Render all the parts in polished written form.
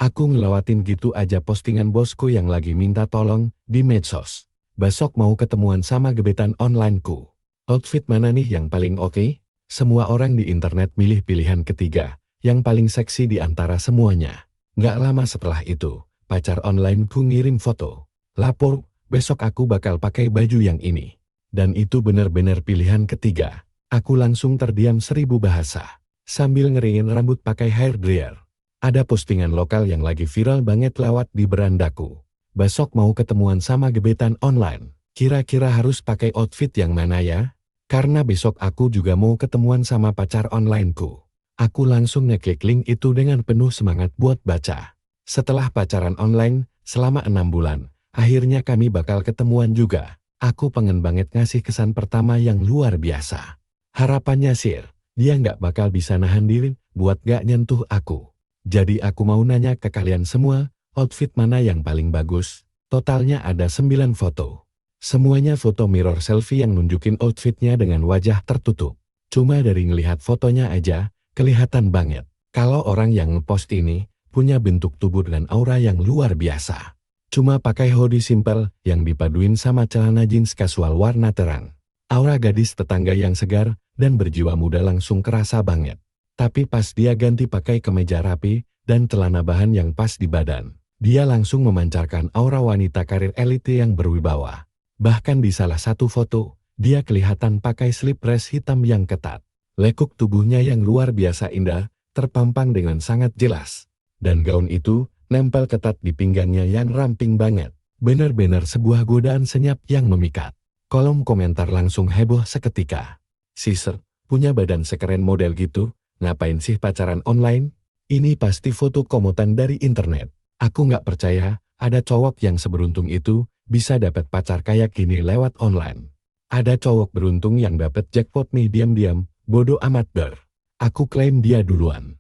Aku ngelewatin gitu aja postingan bosku yang lagi minta tolong di medsos. Besok mau ketemuan sama gebetan onlineku. Outfit mana nih yang paling oke? Semua orang di internet milih pilihan ketiga, yang paling seksi di antara semuanya. Nggak lama setelah itu, pacar onlineku ngirim foto. Lapor, besok aku bakal pakai baju yang ini. Dan itu bener-bener pilihan ketiga. Aku langsung terdiam 1000 bahasa. Sambil ngeringin rambut pakai hair dryer. Ada postingan lokal yang lagi viral banget lewat di berandaku. Besok mau ketemuan sama gebetan online. Kira-kira harus pakai outfit yang mana ya? Karena besok aku juga mau ketemuan sama pacar onlineku. Aku langsung ngeklik link itu dengan penuh semangat buat baca. Setelah pacaran online, selama 6 bulan, akhirnya kami bakal ketemuan juga. Aku pengen banget ngasih kesan pertama yang luar biasa. Harapannya sih, dia nggak bakal bisa nahan diri buat gak nyentuh aku. Jadi aku mau nanya ke kalian semua, outfit mana yang paling bagus? Totalnya ada 9 foto. Semuanya foto mirror selfie yang nunjukin outfitnya dengan wajah tertutup. Cuma dari ngelihat fotonya aja, kelihatan banget. Kalau orang yang ngepost ini, punya bentuk tubuh dan aura yang luar biasa. Cuma pakai hoodie simple yang dipaduin sama celana jeans kasual warna terang. Aura gadis tetangga yang segar dan berjiwa muda langsung kerasa banget. Tapi pas dia ganti pakai kemeja rapi dan celana bahan yang pas di badan, dia langsung memancarkan aura wanita karir elite yang berwibawa. Bahkan di salah satu foto, dia kelihatan pakai slip dress hitam yang ketat. Lekuk tubuhnya yang luar biasa indah, terpampang dengan sangat jelas. Dan gaun itu nempel ketat di pinggangnya yang ramping banget. Benar-benar sebuah godaan senyap yang memikat. Kolom komentar langsung heboh seketika. "Sister, punya badan sekeren model gitu? Ngapain sih pacaran online? Ini pasti foto komotan dari internet. Aku nggak percaya ada cowok yang seberuntung itu bisa dapat pacar kayak gini lewat online. Ada cowok beruntung yang dapat jackpot nih diam-diam, bodoh amat ber. Aku klaim dia duluan."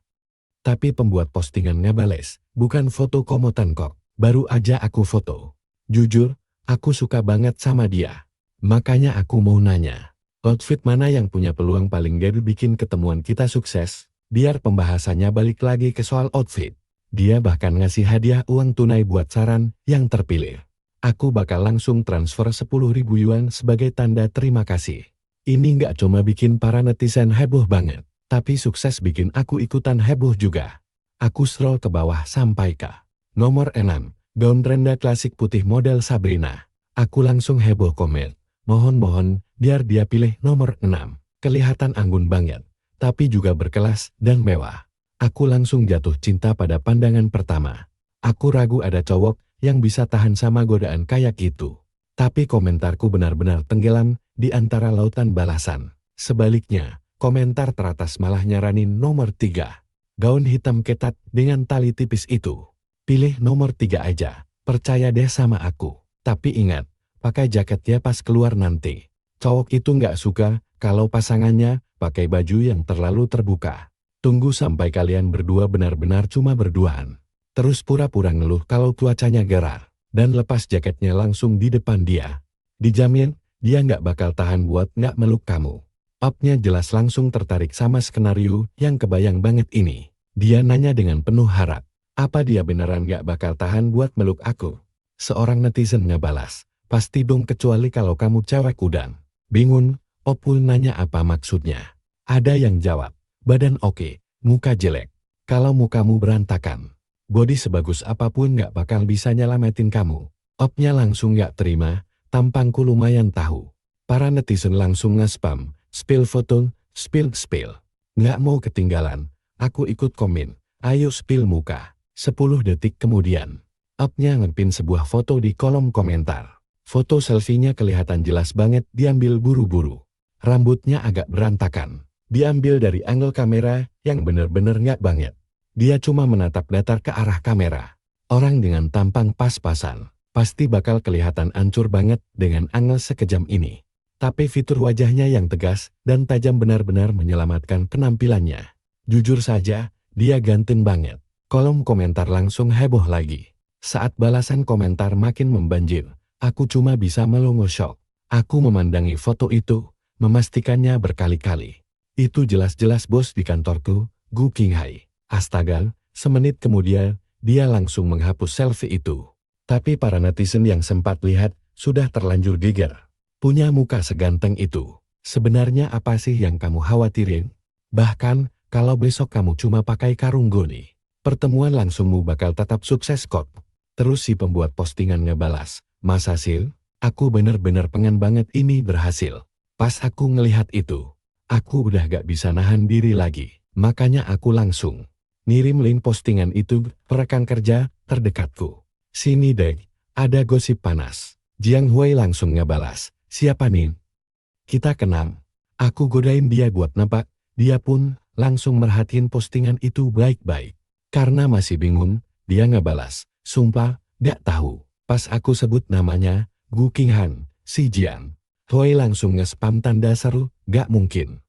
Tapi pembuat postingan ngebales, "Bukan foto komotan kok, baru aja aku foto. Jujur, aku suka banget sama dia. Makanya aku mau nanya. Outfit mana yang punya peluang paling gede bikin ketemuan kita sukses?" Biar pembahasannya balik lagi ke soal outfit. Dia bahkan ngasih hadiah uang tunai buat saran yang terpilih. Aku bakal langsung transfer 10.000 yuan sebagai tanda terima kasih. Ini nggak cuma bikin para netizen heboh banget, tapi sukses bikin aku ikutan heboh juga. Aku scroll ke bawah sampai ke nomor 6, gaun rendah klasik putih model Sabrina. Aku langsung heboh komen. Mohon biar dia pilih nomor 6. Kelihatan anggun banget, tapi juga berkelas dan mewah. Aku langsung jatuh cinta pada pandangan pertama. Aku ragu ada cowok yang bisa tahan sama godaan kayak gitu. Tapi komentarku benar-benar tenggelam di antara lautan balasan. Sebaliknya, komentar teratas malah nyaranin nomor 3. Gaun hitam ketat dengan tali tipis itu. Pilih nomor 3 aja, percaya deh sama aku. Tapi ingat, pakai jaketnya pas keluar nanti. Cowok itu nggak suka kalau pasangannya pakai baju yang terlalu terbuka. Tunggu sampai kalian berdua benar-benar cuma berduaan. Terus pura-pura ngeluh kalau cuacanya gerah. Dan lepas jaketnya langsung di depan dia. Dijamin, dia nggak bakal tahan buat nggak meluk kamu. Opnya jelas langsung tertarik sama skenario yang kebayang banget ini. Dia nanya dengan penuh harap. Apa dia beneran nggak bakal tahan buat meluk aku? Seorang netizen ngebalas. Pasti dong kecuali kalau kamu cewek udang. Bingung, Opul nanya apa maksudnya. Ada yang jawab, badan oke, muka jelek. Kalau mukamu berantakan, body sebagus apapun nggak bakal bisa nyelamatin kamu. Opnya langsung nggak terima, tampangku lumayan tahu. Para netizen langsung nge-spam, spill foto, spill. Nggak mau ketinggalan, aku ikut komen, ayo spill muka. 10 detik kemudian, Opnya ngepin sebuah foto di kolom komentar. Foto selfie-nya kelihatan jelas banget diambil buru-buru. Rambutnya agak berantakan. Diambil dari angle kamera yang bener-bener nggak banget. Dia cuma menatap datar ke arah kamera. Orang dengan tampang pas-pasan pasti bakal kelihatan ancur banget dengan angle sekejam ini. Tapi fitur wajahnya yang tegas dan tajam benar-benar menyelamatkan penampilannya. Jujur saja, dia ganteng banget. Kolom komentar langsung heboh lagi. Saat balasan komentar makin membanjir, aku cuma bisa melongo shock. Aku memandangi foto itu, memastikannya berkali-kali. Itu jelas-jelas bos di kantorku, Gu Qinghai. Astaga, semenit kemudian, dia langsung menghapus selfie itu. Tapi para netizen yang sempat lihat, sudah terlanjur geger. Punya muka seganteng itu. Sebenarnya apa sih yang kamu khawatirin? Bahkan, kalau besok kamu cuma pakai karung goni, pertemuan langsungmu bakal tetap sukses kok. Terus si pembuat postingan ngebalas, Mas Hasil, aku bener-bener pengen banget ini berhasil. Pas aku ngelihat itu, aku udah gak bisa nahan diri lagi. Makanya aku langsung ngirim link postingan itu ke rekan kerja terdekatku. Sini dek, ada gosip panas. Jiang Hui langsung ngebalas, siapa nih? Kita kenal. Aku godain dia buat nebak, dia pun langsung merhatiin postingan itu baik-baik. Karena masih bingung, dia ngebalas, sumpah, gak tahu. Pas aku sebut namanya, Gu Qinghan, si Jiang Hui langsung nge-spam tanda seru, gak mungkin.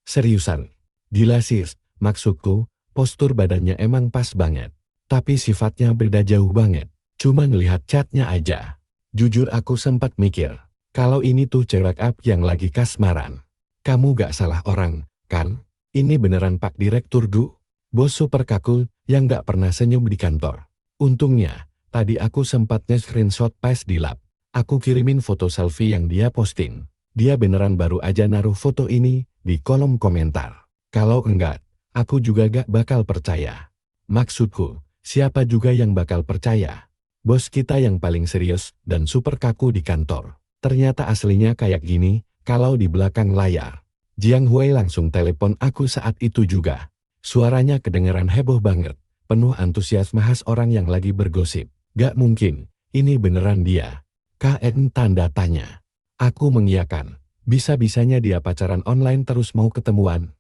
Seriusan, gila sis, maksudku, postur badannya emang pas banget. Tapi sifatnya beda jauh banget, cuma ngelihat chatnya aja. Jujur aku sempat mikir, kalau ini tuh cewek up yang lagi kasmaran. Kamu gak salah orang, kan? Ini beneran Pak Direktur Du, bos super kaku yang gak pernah senyum di kantor. Untungnya, tadi aku sempat nge-screenshot pas di lab. Aku kirimin foto selfie yang dia posting. Dia beneran baru aja naruh foto ini di kolom komentar. Kalau enggak, aku juga gak bakal percaya. Maksudku, siapa juga yang bakal percaya? Bos kita yang paling serius dan super kaku di kantor. Ternyata aslinya kayak gini, kalau di belakang layar. Jiang Hui langsung telepon aku saat itu juga. Suaranya kedengeran heboh banget, penuh antusiasme khas orang yang lagi bergosip. Gak mungkin, ini beneran dia. KN tanda tanya. Aku mengiyakan, bisa-bisanya dia pacaran online terus mau ketemuan.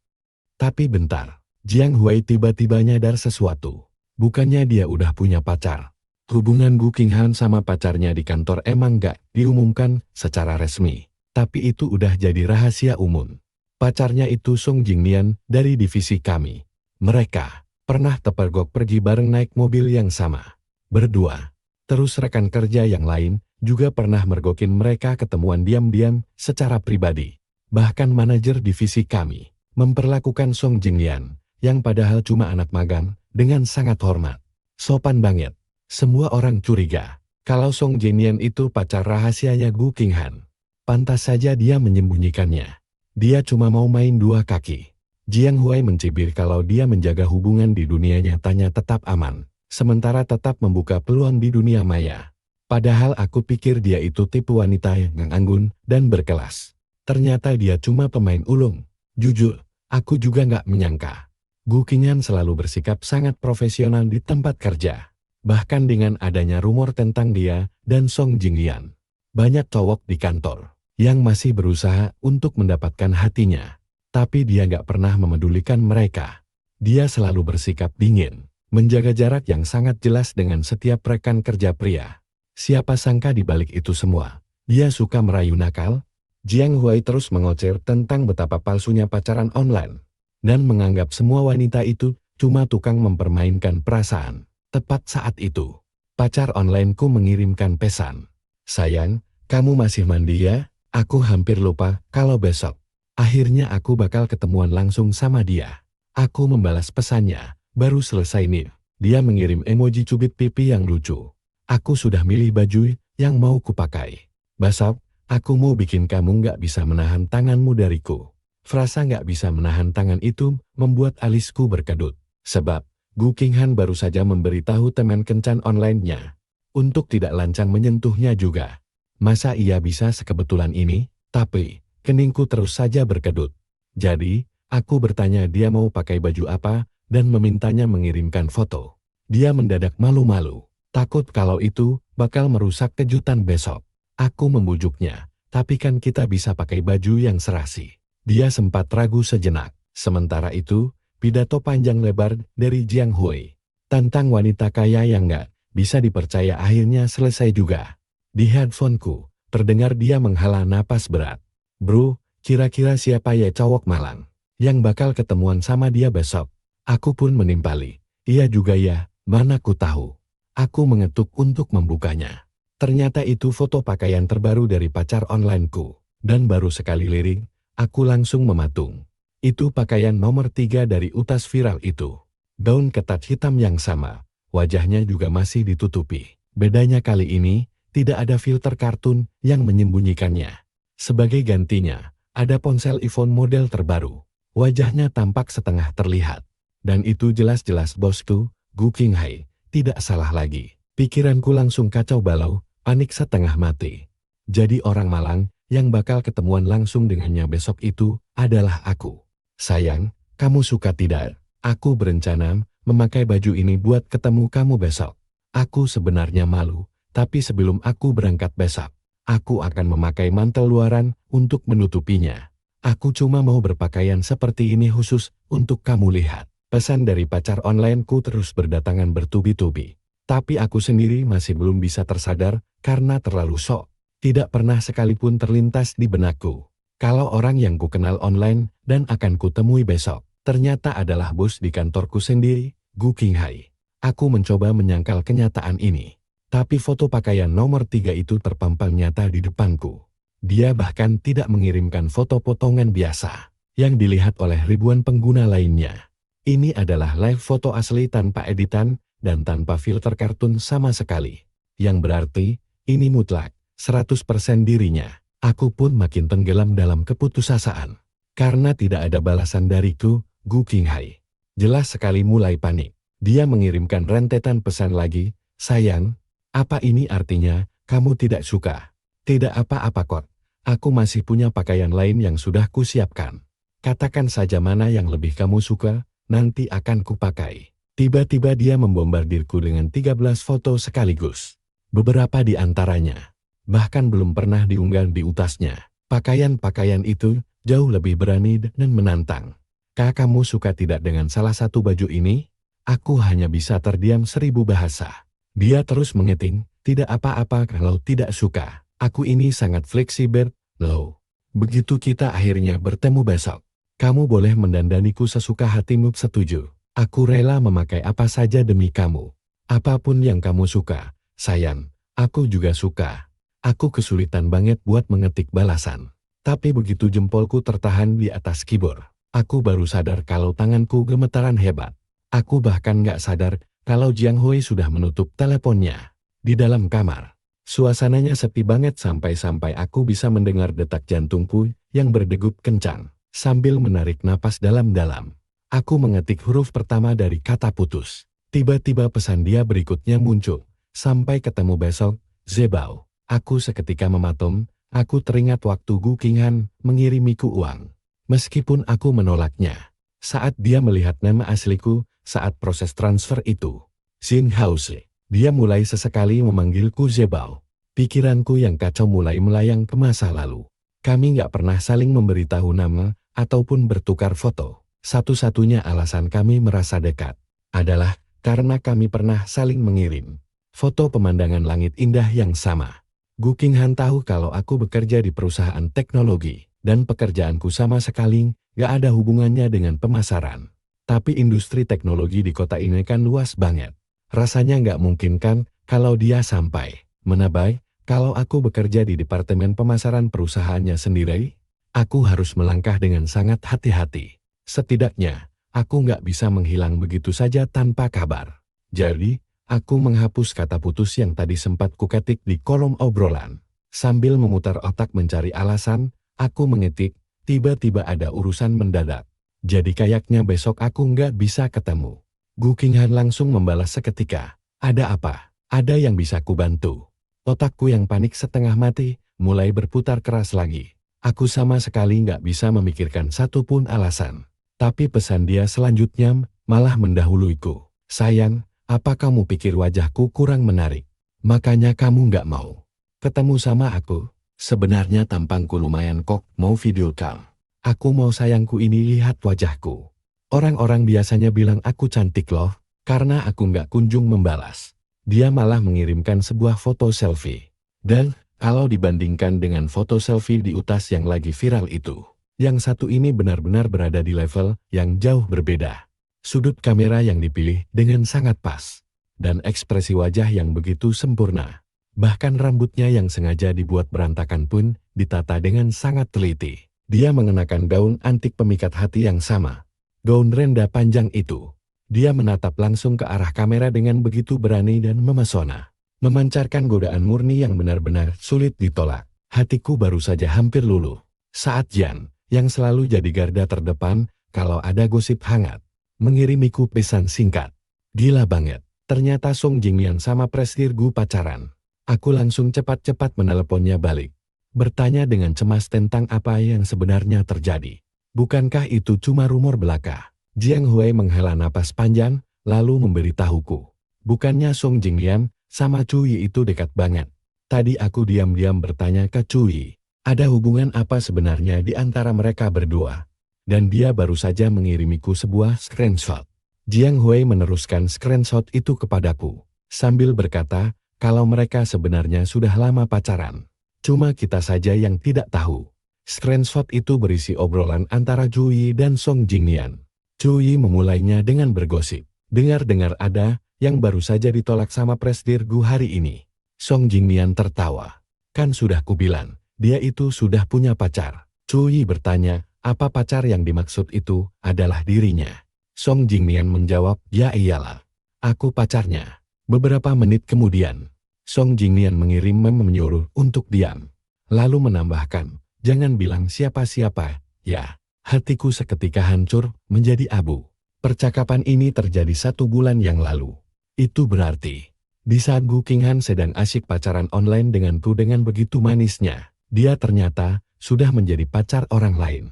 Tapi bentar, Jiang Hui tiba-tiba nyadar sesuatu. Bukannya dia udah punya pacar. Hubungan Gu Qinghan sama pacarnya di kantor emang gak diumumkan secara resmi. Tapi itu udah jadi rahasia umum. Pacarnya itu Song Jingnian dari divisi kami. Mereka pernah terpergok pergi bareng naik mobil yang sama. Berdua. Terus rekan kerja yang lain juga pernah mergokin mereka ketemuan diam-diam secara pribadi. Bahkan manajer divisi kami memperlakukan Song Jingnian, yang padahal cuma anak magang, dengan sangat hormat. Sopan banget. Semua orang curiga kalau Song Jingnian itu pacar rahasianya Gu Qinghan. Pantas saja dia menyembunyikannya. Dia cuma mau main dua kaki. Jiang Hui mencibir kalau dia menjaga hubungan di dunia nyatanya tetap aman, sementara tetap membuka peluang di dunia maya. Padahal aku pikir dia itu tipe wanita yang anggun dan berkelas. Ternyata dia cuma pemain ulung. Jujur, aku juga nggak menyangka. Gu Qinghan selalu bersikap sangat profesional di tempat kerja. Bahkan dengan adanya rumor tentang dia dan Song Jingnian, banyak cowok di kantor yang masih berusaha untuk mendapatkan hatinya. Tapi dia nggak pernah memedulikan mereka. Dia selalu bersikap dingin, menjaga jarak yang sangat jelas dengan setiap rekan kerja pria. Siapa sangka di balik itu semua, dia suka merayu nakal. Jiang Hui terus mengoceh tentang betapa palsunya pacaran online, dan menganggap semua wanita itu cuma tukang mempermainkan perasaan. Tepat saat itu, pacar onlineku mengirimkan pesan. Sayang, kamu masih mandi ya? Aku hampir lupa kalau besok. Akhirnya aku bakal ketemuan langsung sama dia. Aku membalas pesannya, baru selesai nih. Dia mengirim emoji cubit pipi yang lucu. Aku sudah milih baju yang mau kupakai. Besok, aku mau bikin kamu nggak bisa menahan tanganmu dariku. Frasa nggak bisa menahan tangan itu membuat alisku berkedut. Sebab, Gu Qinghan baru saja memberitahu teman kencan online-nya untuk tidak lancang menyentuhnya juga. Masa ia bisa sekebetulan ini? Tapi, keningku terus saja berkedut. Jadi, aku bertanya dia mau pakai baju apa dan memintanya mengirimkan foto. Dia mendadak malu-malu, takut kalau itu bakal merusak kejutan besok. Aku membujuknya, tapi kan kita bisa pakai baju yang serasi. Dia sempat ragu sejenak. Sementara itu, pidato panjang lebar dari Jiang Hui tentang wanita kaya yang nggak bisa dipercaya akhirnya selesai juga. Di headphoneku, terdengar dia menghela napas berat. Bro, kira-kira siapa ya cowok malang yang bakal ketemuan sama dia besok? Aku pun menimpali. Iya juga ya, mana ku tahu. Aku mengetuk untuk membukanya. Ternyata itu foto pakaian terbaru dari pacar onlineku. Dan baru sekali lirik, aku langsung mematung. Itu pakaian nomor 3 dari utas viral itu. Gaun ketat hitam yang sama, wajahnya juga masih ditutupi. Bedanya kali ini, tidak ada filter kartun yang menyembunyikannya. Sebagai gantinya, ada ponsel iPhone model terbaru. Wajahnya tampak setengah terlihat. Dan itu jelas-jelas bosku, Gu Qinghai, tidak salah lagi. Pikiranku langsung kacau balau, panik setengah mati. Jadi orang Malang yang bakal ketemuan langsung dengannya besok itu adalah aku. Sayang, kamu suka tidak? Aku berencana memakai baju ini buat ketemu kamu besok. Aku sebenarnya malu, tapi sebelum aku berangkat besok, aku akan memakai mantel luaran untuk menutupinya. Aku cuma mau berpakaian seperti ini khusus untuk kamu lihat. Pesan dari pacar onlineku terus berdatangan bertubi-tubi. Tapi aku sendiri masih belum bisa tersadar karena terlalu sok. Tidak pernah sekalipun terlintas di benakku. Kalau orang yang kukenal online dan akan kutemui besok, ternyata adalah bos di kantorku sendiri, Gu Qinghai. Aku mencoba menyangkal kenyataan ini. Tapi foto pakaian nomor 3 itu terpampang nyata di depanku. Dia bahkan tidak mengirimkan foto potongan biasa yang dilihat oleh ribuan pengguna lainnya. Ini adalah live foto asli tanpa editan dan tanpa filter kartun sama sekali. Yang berarti, ini mutlak, 100% dirinya. Aku pun makin tenggelam dalam keputusasaan. Karena tidak ada balasan dariku, Gu Qinghai jelas sekali mulai panik. Dia mengirimkan rentetan pesan lagi, sayang, apa ini artinya, kamu tidak suka? Tidak apa-apa kok, aku masih punya pakaian lain yang sudah kusiapkan. Katakan saja mana yang lebih kamu suka, nanti akan kupakai. Tiba-tiba dia membombardirku dengan 13 foto sekaligus. Beberapa di antaranya bahkan belum pernah diunggah di utasnya. Pakaian-pakaian itu jauh lebih berani dan menantang. Kamu suka tidak dengan salah satu baju ini? Aku hanya bisa terdiam 1000 bahasa. Dia terus mengeting, tidak apa-apa kalau tidak suka. Aku ini sangat fleksibel, loh. Begitu kita akhirnya bertemu besok, kamu boleh mendandaniku sesuka hatimu, setuju. Aku rela memakai apa saja demi kamu. Apapun yang kamu suka, sayang, aku juga suka. Aku kesulitan banget buat mengetik balasan. Tapi begitu jempolku tertahan di atas keyboard, aku baru sadar kalau tanganku gemetaran hebat. Aku bahkan gak sadar kalau Jiang Hui sudah menutup teleponnya. Di dalam kamar, suasananya sepi banget sampai-sampai aku bisa mendengar detak jantungku yang berdegup kencang. Sambil menarik napas dalam-dalam, aku mengetik huruf pertama dari kata putus. Tiba-tiba pesan dia berikutnya muncul. Sampai ketemu besok, Zebao. Aku seketika mematung, aku teringat waktu Gu Qinghan mengirimiku uang. Meskipun aku menolaknya. Saat dia melihat nama asliku, saat proses transfer itu. Xin Hause. Dia mulai sesekali memanggilku Zebao. Pikiranku yang kacau mulai melayang ke masa lalu. Kami gak pernah saling memberitahu nama, ataupun bertukar foto. Satu-satunya alasan kami merasa dekat adalah karena kami pernah saling mengirim foto pemandangan langit indah yang sama. Gu Qinghan tahu kalau aku bekerja di perusahaan teknologi, dan pekerjaanku sama sekali gak ada hubungannya dengan pemasaran. Tapi industri teknologi di kota ini kan luas banget. Rasanya gak mungkin kan kalau dia sampai menebak kalau aku bekerja di departemen pemasaran perusahaannya sendiri. Aku harus melangkah dengan sangat hati-hati. Setidaknya, aku nggak bisa menghilang begitu saja tanpa kabar. Jadi, aku menghapus kata putus yang tadi sempat kuketik di kolom obrolan. Sambil memutar otak mencari alasan, aku mengetik, tiba-tiba ada urusan mendadak. Jadi kayaknya besok aku nggak bisa ketemu. Gu Qinghan langsung membalas seketika. Ada apa? Ada yang bisa kubantu? Otakku yang panik setengah mati, mulai berputar keras lagi. Aku sama sekali nggak bisa memikirkan satupun alasan. Tapi pesan dia selanjutnya malah mendahuluiku. Sayang, apa kamu pikir wajahku kurang menarik? Makanya kamu nggak mau ketemu sama aku? Sebenarnya tampangku lumayan kok, mau video call. Aku mau sayangku ini lihat wajahku. Orang-orang biasanya bilang aku cantik loh, karena aku nggak kunjung membalas. Dia malah mengirimkan sebuah foto selfie. Dan kalau dibandingkan dengan foto selfie di utas yang lagi viral itu, yang satu ini benar-benar berada di level yang jauh berbeda. Sudut kamera yang dipilih dengan sangat pas, dan ekspresi wajah yang begitu sempurna. Bahkan rambutnya yang sengaja dibuat berantakan pun ditata dengan sangat teliti. Dia mengenakan gaun antik pemikat hati yang sama. Gaun renda panjang itu Dia menatap langsung ke arah kamera dengan begitu berani dan memesona. Memancarkan godaan murni yang benar-benar sulit ditolak. Hatiku baru saja hampir luluh. Saat Jian, yang selalu jadi garda terdepan, kalau ada gosip hangat, mengirimiku pesan singkat. Gila banget, ternyata Song Jingyan sama Presdir Gu pacaran. Aku langsung cepat-cepat meneleponnya balik. Bertanya dengan cemas tentang apa yang sebenarnya terjadi. Bukankah itu cuma rumor belaka? Jiang Hui menghela napas panjang, lalu memberitahuku. Bukannya Song Jingyan sama Cui itu dekat banget. Tadi aku diam-diam bertanya ke Cui, ada hubungan apa sebenarnya di antara mereka berdua? Dan dia baru saja mengirimiku sebuah screenshot. Jiang Hui meneruskan screenshot itu kepadaku, sambil berkata, kalau mereka sebenarnya sudah lama pacaran. Cuma kita saja yang tidak tahu. Screenshot itu berisi obrolan antara Cui dan Song Jingyan. Cui memulainya dengan bergosip. Dengar-dengar ada yang baru saja ditolak sama Presdir Gu hari ini. Song Jingyan tertawa. Kan sudah kubilang, dia itu sudah punya pacar. Cui bertanya, apa pacar yang dimaksud itu adalah dirinya. Song Jingyan menjawab, ya iyalah. Aku pacarnya. Beberapa menit kemudian, Song Jingyan mengirim meme menyuruh untuk diam. Lalu menambahkan, jangan bilang siapa-siapa, ya. Hatiku seketika hancur menjadi abu. Percakapan ini terjadi 1 bulan yang lalu. Itu berarti, di saat Gu Qinghan sedang asyik pacaran online denganku dengan begitu manisnya, dia ternyata sudah menjadi pacar orang lain.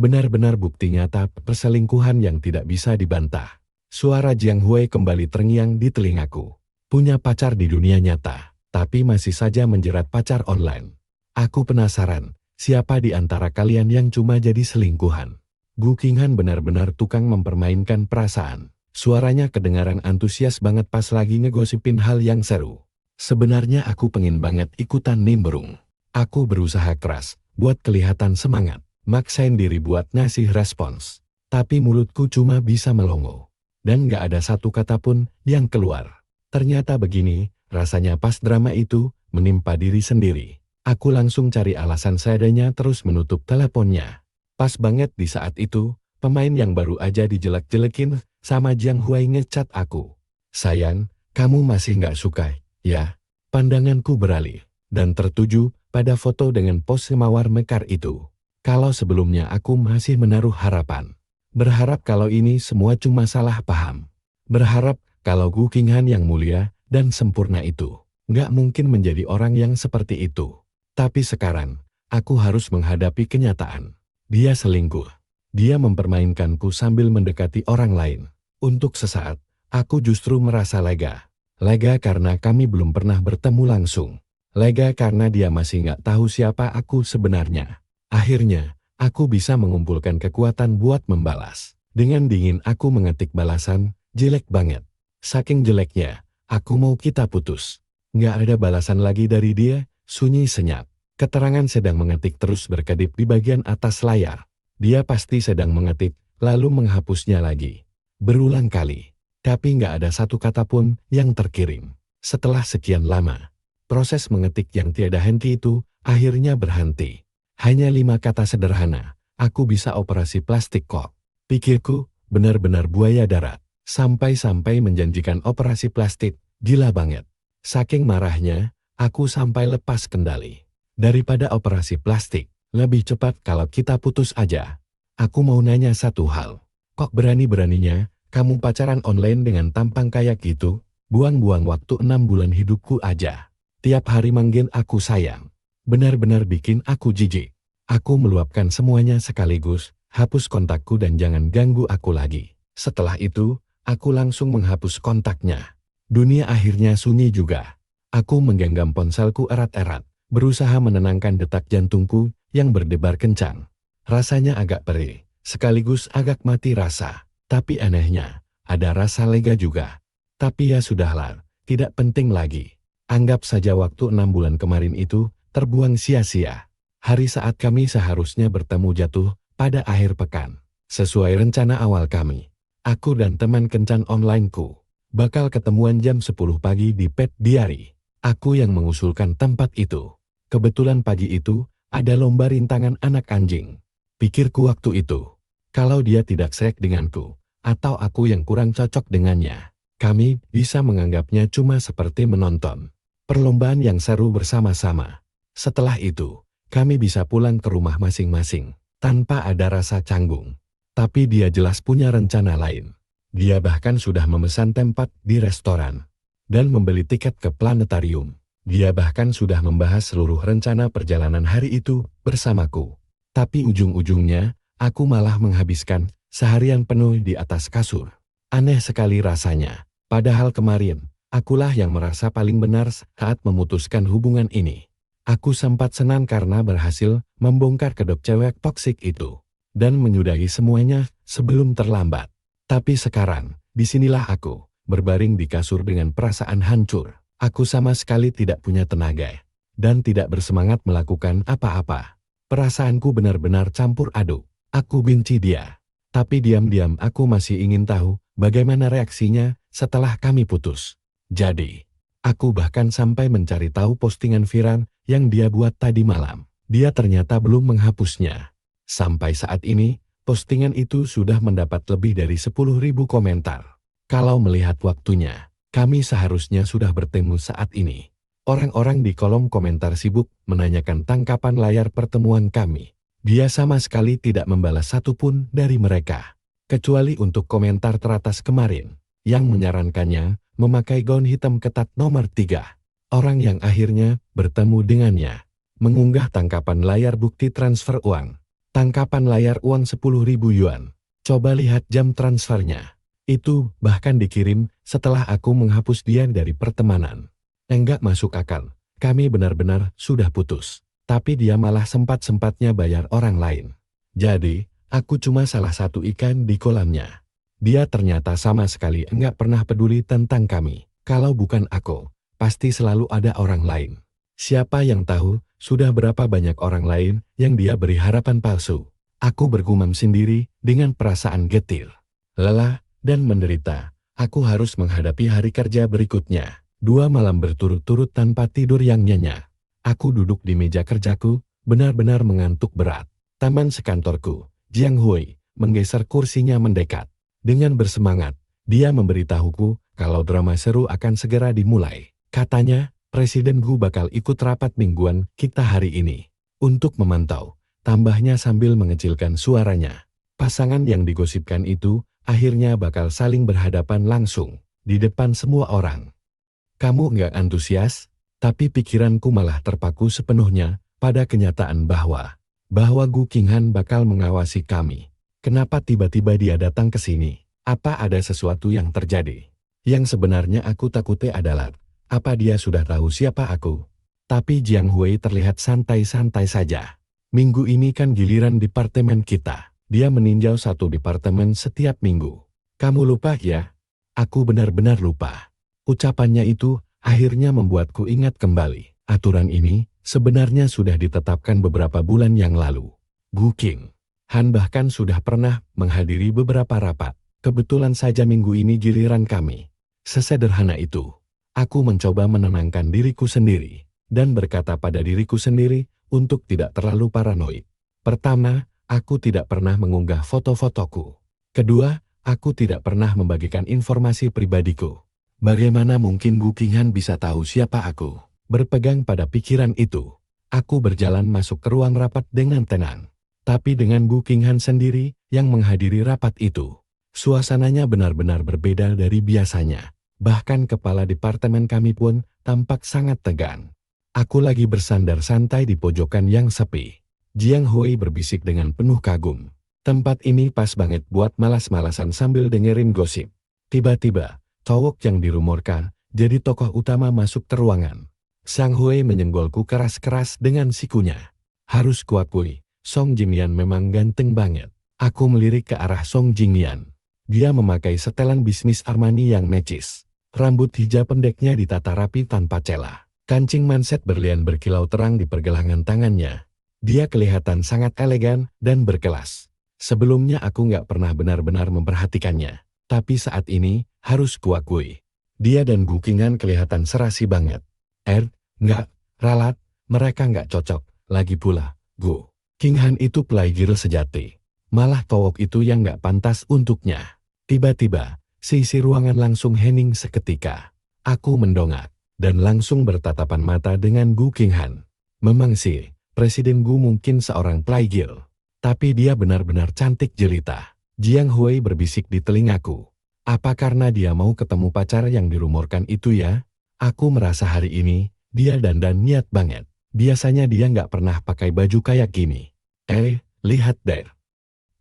Benar-benar bukti nyata perselingkuhan yang tidak bisa dibantah. Suara Jiang Hui kembali terngiang di telingaku. Punya pacar di dunia nyata, tapi masih saja menjerat pacar online. Aku penasaran, siapa di antara kalian yang cuma jadi selingkuhan? Gu Qinghan benar-benar tukang mempermainkan perasaan. Suaranya kedengaran antusias banget pas lagi ngegosipin hal yang seru. Sebenarnya aku pengen banget ikutan nimbrung. Aku berusaha keras, buat kelihatan semangat, maksain diri buat ngasih respons. Tapi mulutku cuma bisa melongo. Dan gak ada satu kata pun yang keluar. Ternyata begini, rasanya pas drama itu menimpa diri sendiri. Aku langsung cari alasan seadanya terus menutup teleponnya. Pas banget di saat itu, pemain yang baru aja dijelek-jelekin sama Jiang Hui ngecat aku. Sayang, kamu masih nggak suka, ya? Pandanganku beralih, dan tertuju pada foto dengan pose mawar mekar itu. Kalau sebelumnya aku masih menaruh harapan. Berharap kalau ini semua cuma salah paham. Berharap kalau Gu Qinghan yang mulia dan sempurna itu nggak mungkin menjadi orang yang seperti itu. Tapi sekarang, aku harus menghadapi kenyataan. Dia selingkuh. Dia mempermainkanku sambil mendekati orang lain. Untuk sesaat, aku justru merasa lega. Lega karena kami belum pernah bertemu langsung. Lega karena dia masih nggak tahu siapa aku sebenarnya. Akhirnya, aku bisa mengumpulkan kekuatan buat membalas. Dengan dingin aku mengetik balasan, jelek banget. Saking jeleknya, aku mau kita putus. Nggak ada balasan lagi dari dia, sunyi senyap. Keterangan sedang mengetik terus berkedip di bagian atas layar. Dia pasti sedang mengetik, lalu menghapusnya lagi. Berulang kali. Tapi nggak ada satu kata pun yang terkirim. Setelah sekian lama, proses mengetik yang tiada henti itu akhirnya berhenti. Hanya 5 kata sederhana, aku bisa operasi plastik kok. Pikirku, benar-benar buaya darat. Sampai-sampai menjanjikan operasi plastik, gila banget. Saking marahnya, aku sampai lepas kendali. Daripada operasi plastik, lebih cepat kalau kita putus aja. Aku mau nanya satu hal. Kok berani-beraninya kamu pacaran online dengan tampang kayak gitu? Buang-buang waktu 6 bulan hidupku aja. Tiap hari manggil aku sayang. Benar-benar bikin aku jijik. Aku meluapkan semuanya sekaligus, hapus kontakku dan jangan ganggu aku lagi. Setelah itu, aku langsung menghapus kontaknya. Dunia akhirnya sunyi juga. Aku menggenggam ponselku erat-erat. Berusaha menenangkan detak jantungku yang berdebar kencang. Rasanya agak perih, sekaligus agak mati rasa. Tapi anehnya, ada rasa lega juga. Tapi ya sudahlah, tidak penting lagi. Anggap saja waktu 6 bulan kemarin itu terbuang sia-sia. Hari saat kami seharusnya bertemu jatuh pada akhir pekan. Sesuai rencana awal kami, aku dan teman kencan onlineku bakal ketemuan jam 10 pagi di Pet Diary. Aku yang mengusulkan tempat itu. Kebetulan pagi itu, ada lomba rintangan anak anjing. Pikirku waktu itu, kalau dia tidak srek denganku, atau aku yang kurang cocok dengannya. Kami bisa menganggapnya cuma seperti menonton perlombaan yang seru bersama-sama. Setelah itu, kami bisa pulang ke rumah masing-masing tanpa ada rasa canggung. Tapi dia jelas punya rencana lain. Dia bahkan sudah memesan tempat di restoran dan membeli tiket ke planetarium. Dia bahkan sudah membahas seluruh rencana perjalanan hari itu bersamaku. Tapi ujung-ujungnya, aku malah menghabiskan seharian penuh di atas kasur. Aneh sekali rasanya. Padahal kemarin, akulah yang merasa paling benar saat memutuskan hubungan ini. Aku sempat senang karena berhasil membongkar kedok cewek toksik itu dan menyudahi semuanya sebelum terlambat. Tapi sekarang, disinilah aku, berbaring di kasur dengan perasaan hancur. Aku sama sekali tidak punya tenaga dan tidak bersemangat melakukan apa-apa. Perasaanku benar-benar campur aduk. Aku benci dia. Tapi diam-diam aku masih ingin tahu bagaimana reaksinya setelah kami putus. Jadi, aku bahkan sampai mencari tahu postingan viral yang dia buat tadi malam. Dia ternyata belum menghapusnya. Sampai saat ini, postingan itu sudah mendapat lebih dari 10.000 komentar. Kalau melihat waktunya, kami seharusnya sudah bertemu saat ini. Orang-orang di kolom komentar sibuk menanyakan tangkapan layar pertemuan kami. Dia sama sekali tidak membalas satupun dari mereka. Kecuali untuk komentar teratas kemarin, yang menyarankannya memakai gaun hitam ketat nomor 3. Orang yang akhirnya bertemu dengannya mengunggah tangkapan layar bukti transfer uang. Tangkapan layar uang 10.000 yuan. Coba lihat jam transfernya. Itu bahkan dikirim setelah aku menghapus dia dari pertemanan. Enggak masuk akal. Kami benar-benar sudah putus. Tapi dia malah sempat-sempatnya bayar orang lain. Jadi, aku cuma salah satu ikan di kolamnya. Dia ternyata sama sekali enggak pernah peduli tentang kami. Kalau bukan aku, pasti selalu ada orang lain. Siapa yang tahu, sudah berapa banyak orang lain yang dia beri harapan palsu. Aku bergumam sendiri dengan perasaan getir, lelah, dan menderita. Aku harus menghadapi hari kerja berikutnya. 2 malam berturut-turut tanpa tidur yang nyenyak. Aku duduk di meja kerjaku, benar-benar mengantuk berat. Teman sekantorku, Jiang Hui, menggeser kursinya mendekat. Dengan bersemangat, dia memberitahuku kalau drama seru akan segera dimulai. Katanya, Presiden Hu bakal ikut rapat mingguan kita hari ini. Untuk memantau, tambahnya sambil mengecilkan suaranya. Pasangan yang digosipkan itu akhirnya bakal saling berhadapan langsung di depan semua orang. Kamu nggak antusias? Tapi pikiranku malah terpaku sepenuhnya pada kenyataan bahwa Gu Qinghan bakal mengawasi kami. Kenapa tiba-tiba dia datang ke sini? Apa ada sesuatu yang terjadi? Yang sebenarnya aku takuti adalah, apa dia sudah tahu siapa aku? Tapi Jiang Hui terlihat santai-santai saja. Minggu ini kan giliran departemen kita. Dia meninjau satu departemen setiap minggu. Kamu lupa ya? Aku benar-benar lupa. Ucapannya itu akhirnya membuatku ingat kembali. Aturan ini sebenarnya sudah ditetapkan beberapa bulan yang lalu. Gu Qinghan bahkan sudah pernah menghadiri beberapa rapat. Kebetulan saja minggu ini giliran kami. Sesederhana itu. Aku mencoba menenangkan diriku sendiri dan berkata pada diriku sendiri untuk tidak terlalu paranoid. Pertama, aku tidak pernah mengunggah foto-fotoku. Kedua, aku tidak pernah membagikan informasi pribadiku. Bagaimana mungkin Gu Qinghan bisa tahu siapa aku? Berpegang pada pikiran itu, aku berjalan masuk ke ruang rapat dengan tenang. Tapi dengan Gu Qinghan sendiri yang menghadiri rapat itu, suasananya benar-benar berbeda dari biasanya. Bahkan kepala departemen kami pun tampak sangat tegang. Aku lagi bersandar santai di pojokan yang sepi. Jiang Hui berbisik dengan penuh kagum. Tempat ini pas banget buat malas-malasan sambil dengerin gosip. Tiba-tiba, cowok yang dirumorkan jadi tokoh utama masuk ke ruangan. Sang Hui menyenggolku keras-keras dengan sikunya. Harus kuakui, Song Jingyan memang ganteng banget. Aku melirik ke arah Song Jingyan. Dia memakai setelan bisnis Armani yang necis. Rambut hijau pendeknya ditata rapi tanpa celah. Kancing manset berlian berkilau terang di pergelangan tangannya. Dia kelihatan sangat elegan dan berkelas. Sebelumnya aku nggak pernah benar-benar memperhatikannya. Tapi saat ini, harus kuakui. Dia dan Gu Qinghan kelihatan serasi banget. Nggak, ralat, mereka nggak cocok. Lagi pula, Gu Qinghan itu playgirl sejati. Malah cowok itu yang nggak pantas untuknya. Tiba-tiba, seisi ruangan langsung hening seketika. Aku mendongak, dan langsung bertatapan mata dengan Gu Qinghan. Memang sih, Presiden Gu mungkin seorang playgirl. Tapi dia benar-benar cantik jelita. Jiang Hui berbisik di telingaku. Apa karena dia mau ketemu pacar yang dirumorkan itu ya? Aku merasa hari ini, dia dandan niat banget. Biasanya dia nggak pernah pakai baju kayak gini. Lihat deh.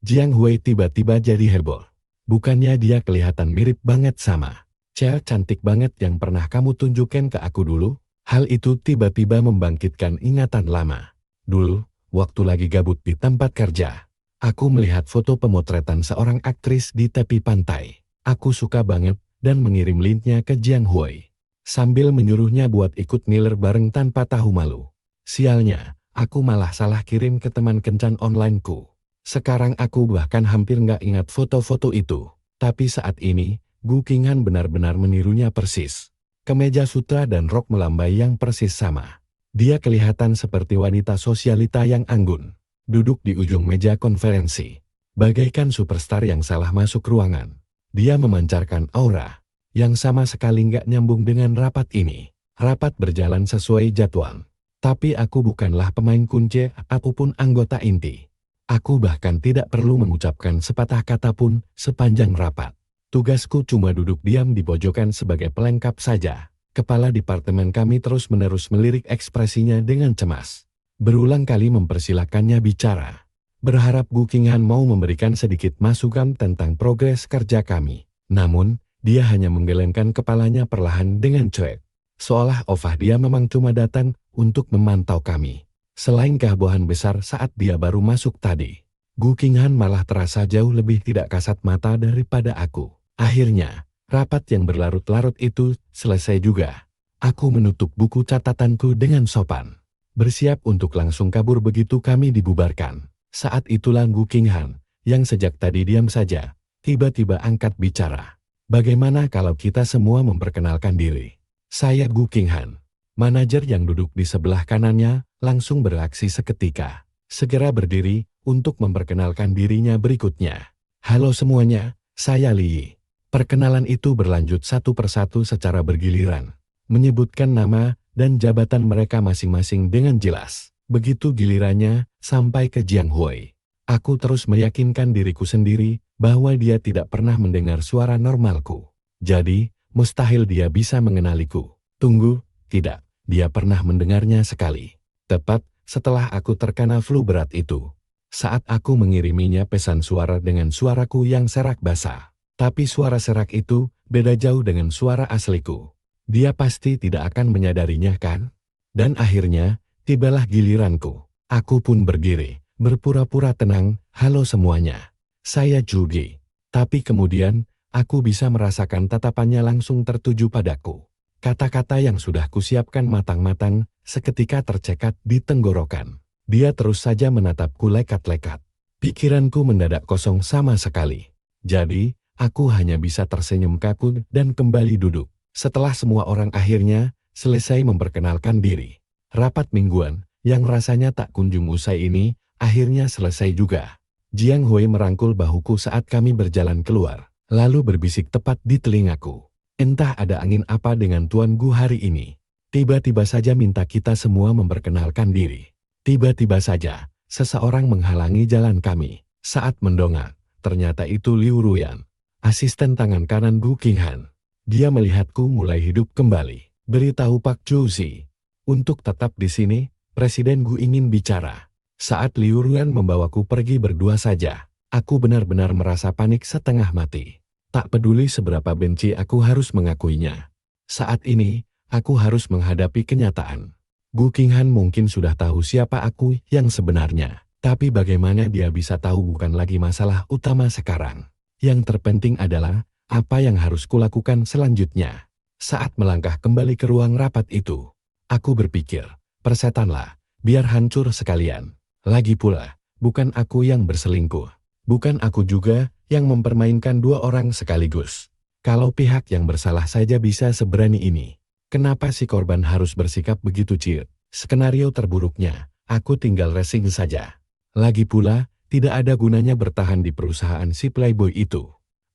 Jiang Hui tiba-tiba jadi heboh. Bukannya dia kelihatan mirip banget sama cewek cantik banget yang pernah kamu tunjukkan ke aku dulu? Hal itu tiba-tiba membangkitkan ingatan lama. Dulu, waktu lagi gabut di tempat kerja, aku melihat foto pemotretan seorang aktris di tepi pantai. Aku suka banget dan mengirim linknya ke Jiang Hui, sambil menyuruhnya buat ikut ngiler bareng tanpa tahu malu. Sialnya, aku malah salah kirim ke teman kencan onlineku. Sekarang aku bahkan hampir nggak ingat foto-foto itu. Tapi saat ini, Gu Qinghan benar-benar menirunya persis. Kemeja sutra dan rok melambai yang persis sama. Dia kelihatan seperti wanita sosialita yang anggun, duduk di ujung meja konferensi. Bagaikan superstar yang salah masuk ruangan. Dia memancarkan aura yang sama sekali nggak nyambung dengan rapat ini. Rapat berjalan sesuai jadwal. Tapi aku bukanlah pemain kunci ataupun anggota inti. Aku bahkan tidak perlu mengucapkan sepatah kata pun sepanjang rapat. Tugasku cuma duduk diam di pojokan sebagai pelengkap saja. Kepala departemen kami terus-menerus melirik ekspresinya dengan cemas. Berulang kali mempersilakannya bicara. Berharap Gu Qinghan mau memberikan sedikit masukan tentang progres kerja kami. Namun, dia hanya menggelengkan kepalanya perlahan dengan cuek. Seolah-olah dia memang cuma datang untuk memantau kami. Selain kehebohan besar saat dia baru masuk tadi, Gu Qinghan malah terasa jauh lebih tidak kasat mata daripada aku. Akhirnya, rapat yang berlarut-larut itu selesai juga. Aku menutup buku catatanku dengan sopan. Bersiap untuk langsung kabur begitu kami dibubarkan. Saat itulah Gu Qinghan, yang sejak tadi diam saja, tiba-tiba angkat bicara. Bagaimana kalau kita semua memperkenalkan diri? Saya Gu Qinghan. Manajer yang duduk di sebelah kanannya langsung bereaksi seketika. Segera berdiri untuk memperkenalkan dirinya berikutnya. Halo semuanya, saya Li. Perkenalan itu berlanjut satu persatu secara bergiliran, menyebutkan nama dan jabatan mereka masing-masing dengan jelas. Begitu gilirannya sampai ke Jiang Hui. Aku terus meyakinkan diriku sendiri bahwa dia tidak pernah mendengar suara normalku. Jadi, mustahil dia bisa mengenaliku. Tunggu, tidak, dia pernah mendengarnya sekali. Tepat setelah aku terkena flu berat itu. Saat aku mengiriminya pesan suara dengan suaraku yang serak basah. Tapi suara serak itu beda jauh dengan suara asliku. Dia pasti tidak akan menyadarinya kan? Dan akhirnya, tibalah giliranku. Aku pun berdiri, berpura-pura tenang, halo semuanya. Saya Jugi. Tapi kemudian, aku bisa merasakan tatapannya langsung tertuju padaku. Kata-kata yang sudah kusiapkan matang-matang, seketika tercekat di tenggorokan. Dia terus saja menatapku lekat-lekat. Pikiranku mendadak kosong sama sekali. Jadi, aku hanya bisa tersenyum kaku dan kembali duduk. Setelah semua orang akhirnya selesai memperkenalkan diri. Rapat mingguan, yang rasanya tak kunjung usai ini, akhirnya selesai juga. Jiang Hui merangkul bahuku saat kami berjalan keluar, lalu berbisik tepat di telingaku. Entah ada angin apa dengan Tuan Gu hari ini. Tiba-tiba saja minta kita semua memperkenalkan diri. Tiba-tiba saja, seseorang menghalangi jalan kami. Saat mendongak, ternyata itu Liu Ruyan, asisten tangan kanan Gu Qinghan. Dia melihatku mulai hidup kembali. Beritahu Pak Zhuzi, untuk tetap di sini, Presiden Gu ingin bicara. Saat Liu Ruyan membawaku pergi berdua saja, aku benar-benar merasa panik setengah mati. Tak peduli seberapa benci aku harus mengakuinya. Saat ini, aku harus menghadapi kenyataan. Gu Qinghan mungkin sudah tahu siapa aku yang sebenarnya. Tapi bagaimana dia bisa tahu bukan lagi masalah utama sekarang. Yang terpenting adalah, apa yang harus kulakukan selanjutnya? Saat melangkah kembali ke ruang rapat itu, aku berpikir, persetanlah, biar hancur sekalian. Lagi pula, bukan aku yang berselingkuh. Bukan aku juga yang mempermainkan dua orang sekaligus. Kalau pihak yang bersalah saja bisa seberani ini, kenapa si korban harus bersikap begitu ciut? Skenario terburuknya, aku tinggal racing saja. Lagi pula, tidak ada gunanya bertahan di perusahaan si playboy itu.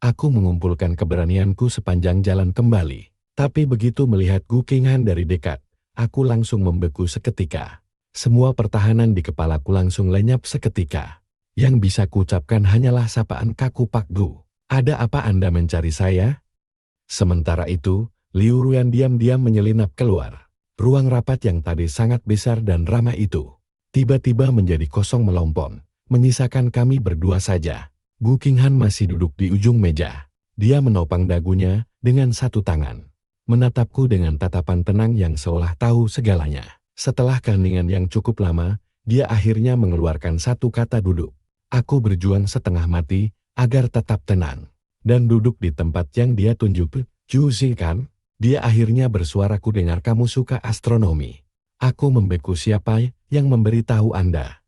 Aku mengumpulkan keberanianku sepanjang jalan kembali. Tapi begitu melihat Gu Qinghan dari dekat, aku langsung membeku seketika. Semua pertahanan di kepalaku langsung lenyap seketika. Yang bisa kuucapkan hanyalah sapaan kaku Pak Gu. Ada apa Anda mencari saya? Sementara itu, Liu Ruyan diam-diam menyelinap keluar. Ruang rapat yang tadi sangat besar dan ramai itu tiba-tiba menjadi kosong melompong, menyisakan kami berdua saja. Gu Qinghan masih duduk di ujung meja. Dia menopang dagunya dengan satu tangan, menatapku dengan tatapan tenang yang seolah tahu segalanya. Setelah keheningan yang cukup lama, dia akhirnya mengeluarkan satu kata duduk. Aku berjuang setengah mati agar tetap tenang dan duduk di tempat yang dia tunjuk. Juzi kan? Dia akhirnya bersuara, ku dengar kamu suka astronomi. Aku membeku, siapa yang memberitahu Anda?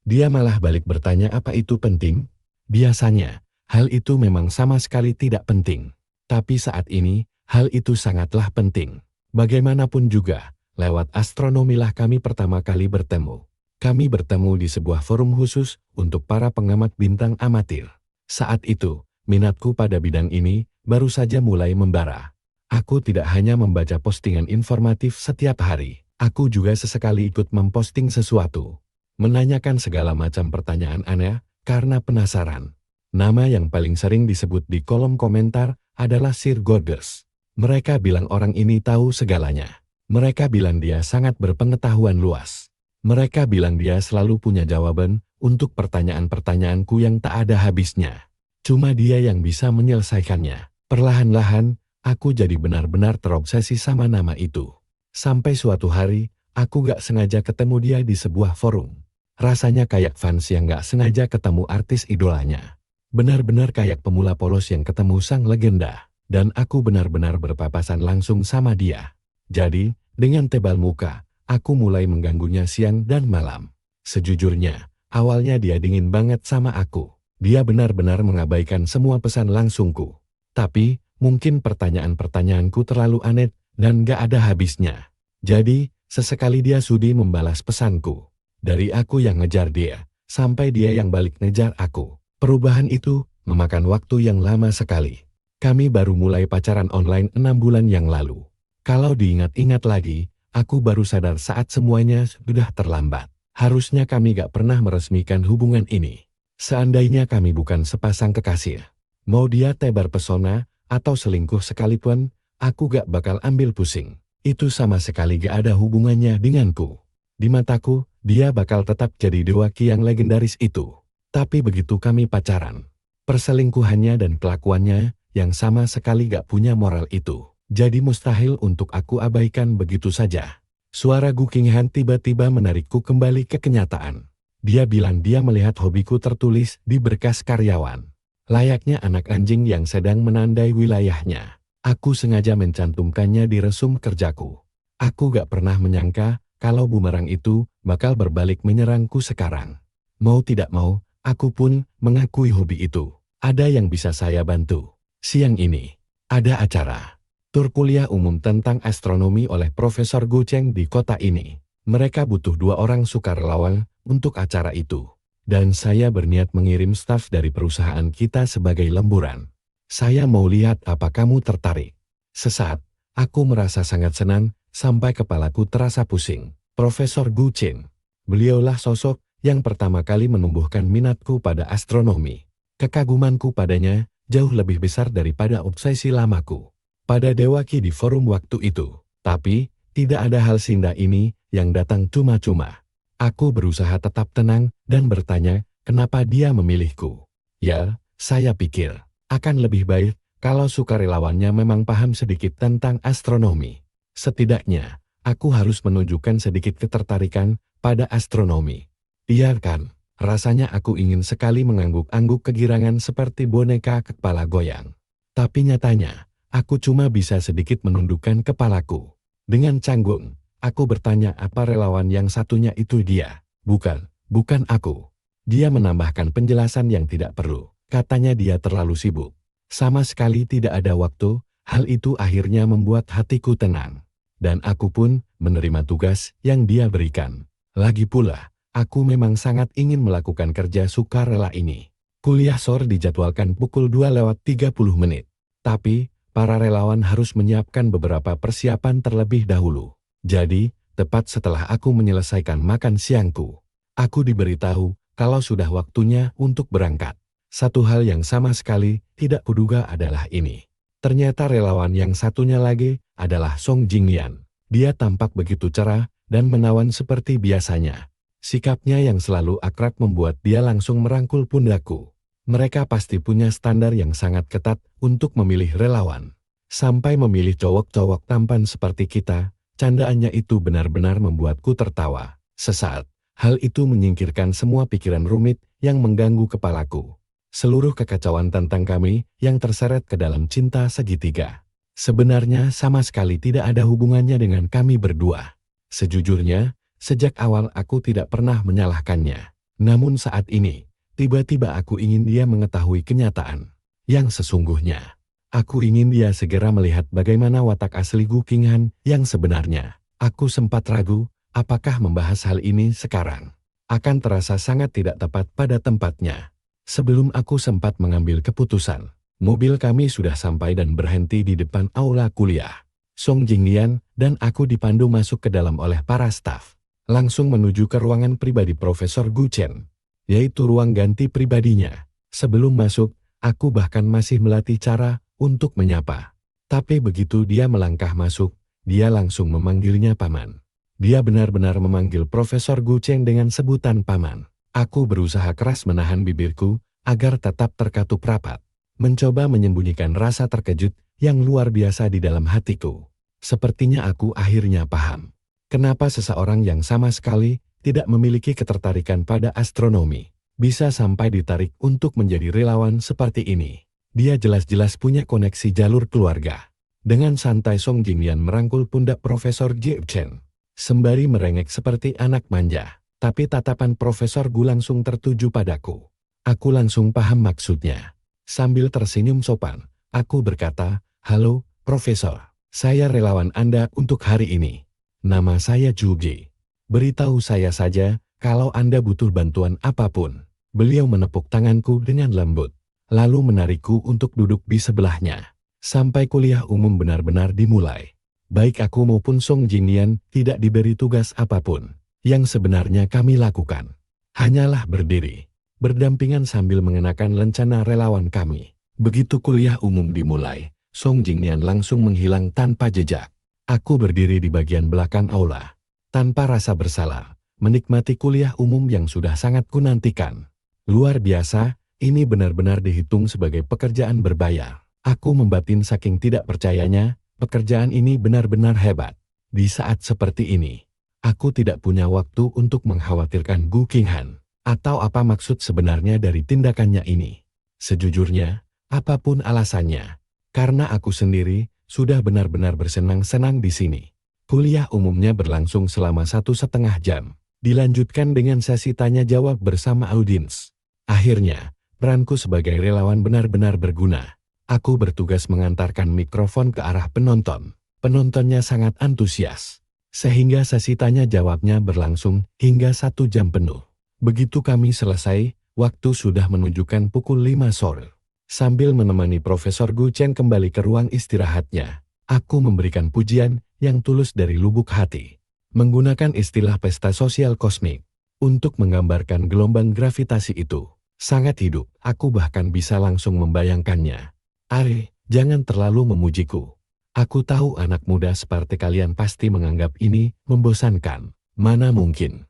Dia malah balik bertanya, apa itu penting? Biasanya, hal itu memang sama sekali tidak penting. Tapi saat ini, hal itu sangatlah penting. Bagaimanapun juga, lewat astronomilah kami pertama kali bertemu. Kami bertemu di sebuah forum khusus untuk para pengamat bintang amatir. Saat itu, minatku pada bidang ini baru saja mulai membara. Aku tidak hanya membaca postingan informatif setiap hari, aku juga sesekali ikut memposting sesuatu. Menanyakan segala macam pertanyaan aneh, karena penasaran. Nama yang paling sering disebut di kolom komentar adalah Sir Gorges. Mereka bilang orang ini tahu segalanya. Mereka bilang dia sangat berpengetahuan luas. Mereka bilang dia selalu punya jawaban untuk pertanyaan-pertanyaanku yang tak ada habisnya. Cuma dia yang bisa menyelesaikannya. Perlahan-lahan, aku jadi benar-benar terobsesi sama nama itu. Sampai suatu hari, aku gak sengaja ketemu dia di sebuah forum. Rasanya kayak fans yang gak sengaja ketemu artis idolanya. Benar-benar kayak pemula polos yang ketemu sang legenda. Dan aku benar-benar berpapasan langsung sama dia. Jadi, dengan tebal muka, aku mulai mengganggunya siang dan malam. Sejujurnya, awalnya dia dingin banget sama aku. Dia benar-benar mengabaikan semua pesan langsungku. Tapi, mungkin pertanyaan-pertanyaanku terlalu aneh dan gak ada habisnya. Jadi, sesekali dia sudi membalas pesanku. Dari aku yang ngejar dia, sampai dia yang balik ngejar aku. Perubahan itu memakan waktu yang lama sekali. Kami baru mulai pacaran online 6 bulan yang lalu. Kalau diingat-ingat lagi, aku baru sadar saat semuanya sudah terlambat. Harusnya kami gak pernah meresmikan hubungan ini. Seandainya kami bukan sepasang kekasih, mau dia tebar pesona atau selingkuh sekalipun, aku gak bakal ambil pusing. Itu sama sekali gak ada hubungannya denganku. Di mataku, dia bakal tetap jadi dewa Qi yang legendaris itu. Tapi begitu kami pacaran, perselingkuhannya dan kelakuannya yang sama sekali gak punya moral itu jadi mustahil untuk aku abaikan begitu saja. Suara Gu Qinghan tiba-tiba menarikku kembali ke kenyataan. Dia bilang dia melihat hobiku tertulis di berkas karyawan. Layaknya anak anjing yang sedang menandai wilayahnya. Aku sengaja mencantumkannya di resum kerjaku. Aku gak pernah menyangka kalau bumerang itu bakal berbalik menyerangku sekarang. Mau tidak mau, aku pun mengakui hobi itu. Ada yang bisa saya bantu. Siang ini, ada acara tur kuliah umum tentang astronomi oleh Profesor Gu Cheng di kota ini. Mereka butuh 2 orang sukarelawan untuk acara itu. Dan saya berniat mengirim staf dari perusahaan kita sebagai lemburan. Saya mau lihat apa kamu tertarik. Sesaat, aku merasa sangat senang, sampai kepalaku terasa pusing. Profesor Gu Cheng. Beliaulah sosok yang pertama kali menumbuhkan minatku pada astronomi. Kekagumanku padanya jauh lebih besar daripada obsesi lamaku pada Dewa Qi di forum waktu itu. Tapi, tidak ada hal sinda ini yang datang cuma-cuma. Aku berusaha tetap tenang dan bertanya, kenapa dia memilihku? Ya, saya pikir akan lebih baik kalau sukarelawannya memang paham sedikit tentang astronomi. Setidaknya, aku harus menunjukkan sedikit ketertarikan pada astronomi. Iya kan, rasanya aku ingin sekali mengangguk-angguk kegirangan seperti boneka kepala goyang. Tapi nyatanya, aku cuma bisa sedikit menundukkan kepalaku. Dengan canggung, aku bertanya apa relawan yang satunya itu dia. Bukan aku. Dia menambahkan penjelasan yang tidak perlu. Katanya dia terlalu sibuk. Sama sekali tidak ada waktu. Hal itu akhirnya membuat hatiku tenang. Dan aku pun menerima tugas yang dia berikan. Lagi pula, aku memang sangat ingin melakukan kerja sukarela ini. Kuliah sore dijadwalkan pukul 2:30 menit. Tapi, para relawan harus menyiapkan beberapa persiapan terlebih dahulu. Jadi, tepat setelah aku menyelesaikan makan siangku, aku diberitahu kalau sudah waktunya untuk berangkat. Satu hal yang sama sekali tidak kuduga adalah ini. Ternyata relawan yang satunya lagi adalah Song Jingyan. Dia tampak begitu cerah dan menawan seperti biasanya. Sikapnya yang selalu akrab membuat dia langsung merangkul pundakku. Mereka pasti punya standar yang sangat ketat untuk memilih relawan. Sampai memilih cowok-cowok tampan seperti kita, candaannya itu benar-benar membuatku tertawa. Sesaat, hal itu menyingkirkan semua pikiran rumit yang mengganggu kepalaku. Seluruh kekacauan tentang kami yang terseret ke dalam cinta segitiga sebenarnya sama sekali tidak ada hubungannya dengan kami berdua. Sejujurnya, sejak awal aku tidak pernah menyalahkannya. Namun saat ini, tiba-tiba aku ingin dia mengetahui kenyataan yang sesungguhnya. Aku ingin dia segera melihat bagaimana watak asli Gu Qinghan yang sebenarnya. Aku sempat ragu, apakah membahas hal ini sekarang akan terasa sangat tidak tepat pada tempatnya. Sebelum aku sempat mengambil keputusan, mobil kami sudah sampai dan berhenti di depan aula kuliah. Song Jingyan dan aku dipandu masuk ke dalam oleh para staf, langsung menuju ke ruangan pribadi Profesor Gu Chen, yaitu ruang ganti pribadinya. Sebelum masuk, aku bahkan masih melatih cara untuk menyapa. Tapi begitu dia melangkah masuk, dia langsung memanggilnya paman. Dia benar-benar memanggil Profesor Gu Chen dengan sebutan paman. Aku berusaha keras menahan bibirku agar tetap terkatup rapat, mencoba menyembunyikan rasa terkejut yang luar biasa di dalam hatiku. Sepertinya aku akhirnya paham kenapa seseorang yang sama sekali tidak memiliki ketertarikan pada astronomi bisa sampai ditarik untuk menjadi relawan seperti ini. Dia jelas-jelas punya koneksi jalur keluarga. Dengan santai Song Jingyan merangkul pundak Profesor Jie Chen, sembari merengek seperti anak manja. Tapi tatapan Profesor Gu langsung tertuju padaku. Aku langsung paham maksudnya. Sambil tersenyum sopan, aku berkata, "Halo, Profesor. Saya relawan Anda untuk hari ini. Nama saya Zhu Ji. Beritahu saya saja kalau Anda butuh bantuan apapun." Beliau menepuk tanganku dengan lembut, lalu menarikku untuk duduk di sebelahnya. Sampai kuliah umum benar-benar dimulai, baik aku maupun Song Jingyan tidak diberi tugas apapun. Yang sebenarnya kami lakukan hanyalah berdiri, berdampingan sambil mengenakan lencana relawan kami. Begitu kuliah umum dimulai, Song Jingyan langsung menghilang tanpa jejak. Aku berdiri di bagian belakang aula, tanpa rasa bersalah, menikmati kuliah umum yang sudah sangat kunantikan. Luar biasa, ini benar-benar dihitung sebagai pekerjaan berbayar. Aku membatin saking tidak percayanya, pekerjaan ini benar-benar hebat. Di saat seperti ini, aku tidak punya waktu untuk mengkhawatirkan Gu Qinghan, atau apa maksud sebenarnya dari tindakannya ini. Sejujurnya, apapun alasannya, karena aku sendiri sudah benar-benar bersenang-senang di sini. Kuliah umumnya berlangsung selama 1,5 jam, dilanjutkan dengan sesi tanya-jawab bersama audiens. Akhirnya, peranku sebagai relawan benar-benar berguna. Aku bertugas mengantarkan mikrofon ke arah penonton. Penontonnya sangat antusias, sehingga sesi tanya-jawabnya berlangsung hingga 1 jam penuh. Begitu kami selesai, waktu sudah menunjukkan pukul 5 sore. Sambil menemani Profesor Gu Chen kembali ke ruang istirahatnya, aku memberikan pujian yang tulus dari lubuk hati. Menggunakan istilah pesta sosial kosmik untuk menggambarkan gelombang gravitasi itu. Sangat hidup, aku bahkan bisa langsung membayangkannya. Ari, jangan terlalu memujiku. Aku tahu anak muda seperti kalian pasti menganggap ini membosankan. Mana mungkin.